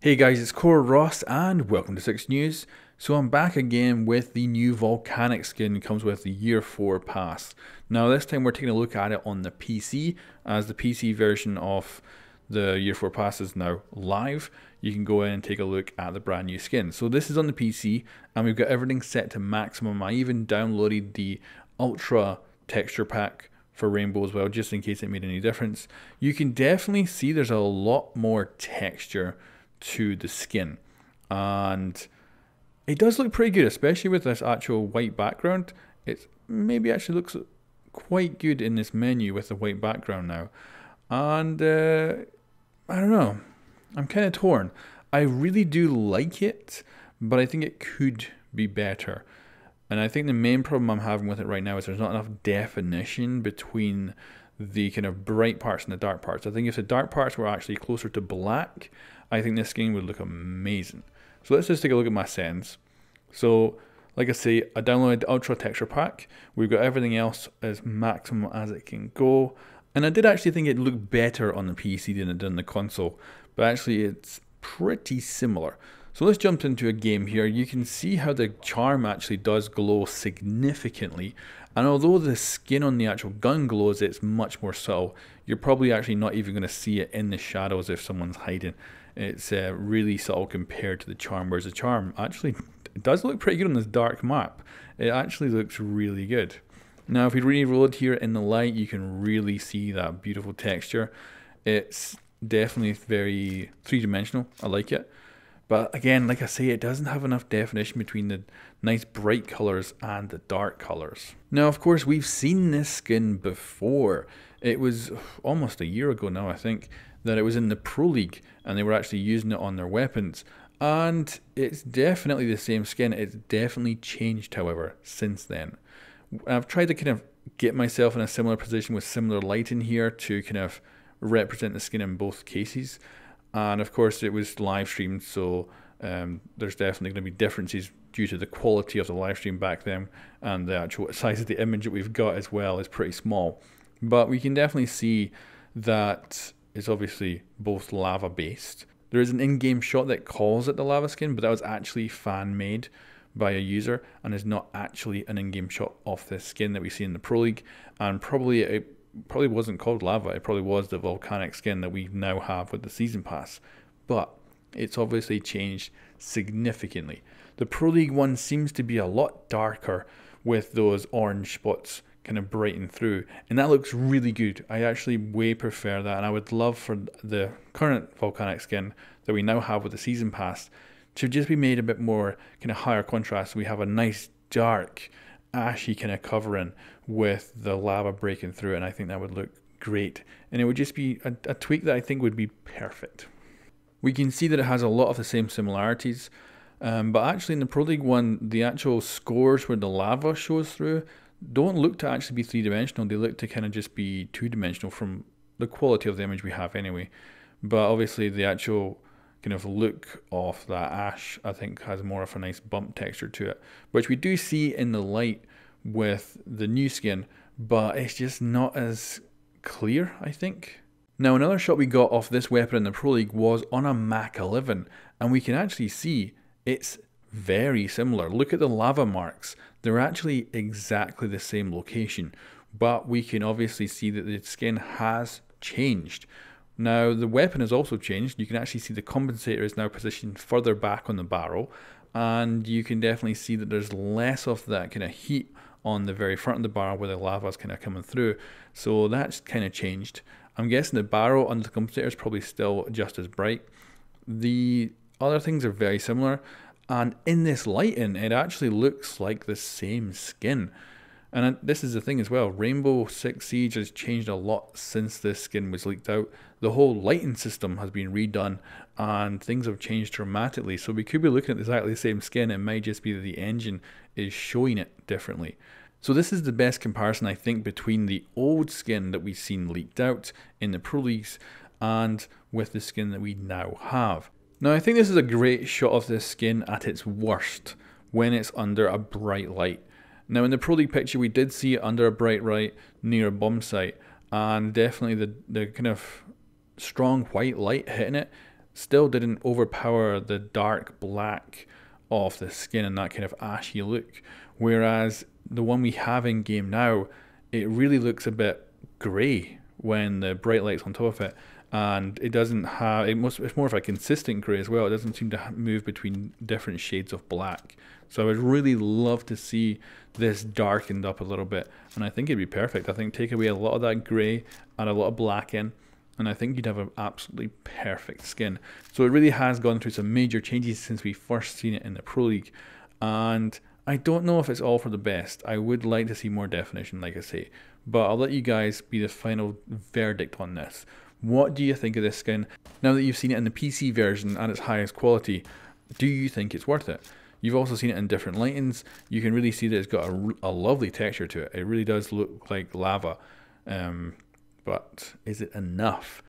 Hey guys, it's Core Ross and welcome to 6 News. So I'm back again with the new Volcanic skin. It comes with the Year 4 pass. Now this time we're taking a look at it on the PC, as the PC version of the Year 4 pass is now live. You can go in and take a look at the brand new skin. So this is on the PC and we've got everything set to maximum. I even downloaded the Ultra texture pack for Rainbow as well, just in case it made any difference. You can definitely see there's a lot more texture to the skin, and it does look pretty good, especially with this actual white background. It maybe actually looks quite good in this menu with the white background now, and I don't know, I'm kind of torn. I really do like it, but I think it could be better. And I think the main problem I'm having with it right now is there's not enough definition between the kind of bright parts and the dark parts. I think if the dark parts were actually closer to black, I think this skin would look amazing. So let's just take a look at my settings. So like I say, I downloaded the Ultra Texture Pack. We've got everything else as maximum as it can go. And I did actually think it looked better on the PC than it did on the console. But actually it's pretty similar. So let's jump into a game here. You can see how the charm actually does glow significantly. And although the skin on the actual gun glows, it's much more subtle. You're probably actually not even going to see it in the shadows if someone's hiding. It's really subtle compared to the charm, whereas the charm actually it does look pretty good on this dark map. It actually looks really good. Now if we reload here in the light, you can really see that beautiful texture. It's definitely very three-dimensional. I like it. But again, like I say, it doesn't have enough definition between the nice bright colours and the dark colours. Now, of course, we've seen this skin before. It was almost a year ago now, I think, that it was in the Pro League and they were actually using it on their weapons. And it's definitely the same skin. It's definitely changed, however, since then. I've tried to kind of get myself in a similar position with similar lighting here to kind of represent the skin in both cases. And of course it was live streamed, so there's definitely going to be differences due to the quality of the live stream back then, and the actual size of the image that we've got as well is pretty small. But we can definitely see that it's obviously both lava based. There is an in-game shot that calls it the lava skin, but that was actually fan made by a user and is not actually an in-game shot of this skin that we see in the Pro League, and probably wasn't called lava. It probably was the volcanic skin that we now have with the season pass, but it's obviously changed significantly. The Pro League one seems to be a lot darker with those orange spots kind of breaking through, and that looks really good. I actually way prefer that, and I would love for the current volcanic skin that we now have with the season pass to just be made a bit more kind of higher contrast. So we have a nice dark ashy kind of covering with the lava breaking through, and I think that would look great, and it would just be a tweak that I think would be perfect. We can see that it has a lot of the same similarities, but actually in the Pro League one, the actual scores where the lava shows through don't look to actually be three-dimensional. They look to kind of just be two-dimensional from the quality of the image we have anyway. But obviously the actual kind of look of that ash, I think, has more of a nice bump texture to it, which we do see in the light with the new skin, but it's just not as clear, I think. Now another shot we got off this weapon in the Pro League was on a Mach 11, and we can actually see it's very similar. Look at the lava marks. They're actually exactly the same location, but we can obviously see that the skin has changed. Now the weapon has also changed. You can actually see the compensator is now positioned further back on the barrel, and you can definitely see that there's less of that kind of heat on the very front of the barrel where the lava is kind of coming through. So that's kind of changed. I'm guessing the barrel under the compensator is probably still just as bright. The other things are very similar, and in this lighting it actually looks like the same skin. And this is the thing as well, Rainbow Six Siege has changed a lot since this skin was leaked out. The whole lighting system has been redone and things have changed dramatically. So we could be looking at exactly the same skin. It might just be that the engine is showing it differently. So this is the best comparison, I think, between the old skin that we've seen leaked out in the Pro Leagues and with the skin that we now have. Now I think this is a great shot of this skin at its worst, when it's under a bright light. Now in the Pro League picture we did see it under a bright light near a bomb site, and definitely the kind of strong white light hitting it still didn't overpower the dark black of the skin and that kind of ashy look. Whereas the one we have in game now, it really looks a bit grey when the bright light's on top of it, and it doesn't have it's more of a consistent grey as well. It doesn't seem to move between different shades of black. So I would really love to see this darkened up a little bit, and I think it'd be perfect. I think take away a lot of that grey, add a lot of black in, and I think you'd have an absolutely perfect skin. So it really has gone through some major changes since we first seen it in the Pro League, and I don't know if it's all for the best. I would like to see more definition, like I say, but I'll let you guys be the final verdict on this. What do you think of this skin? Now that you've seen it in the PC version at its highest quality, do you think it's worth it? You've also seen it in different lightings. You can really see that it's got a lovely texture to it. It really does look like lava. But is it enough?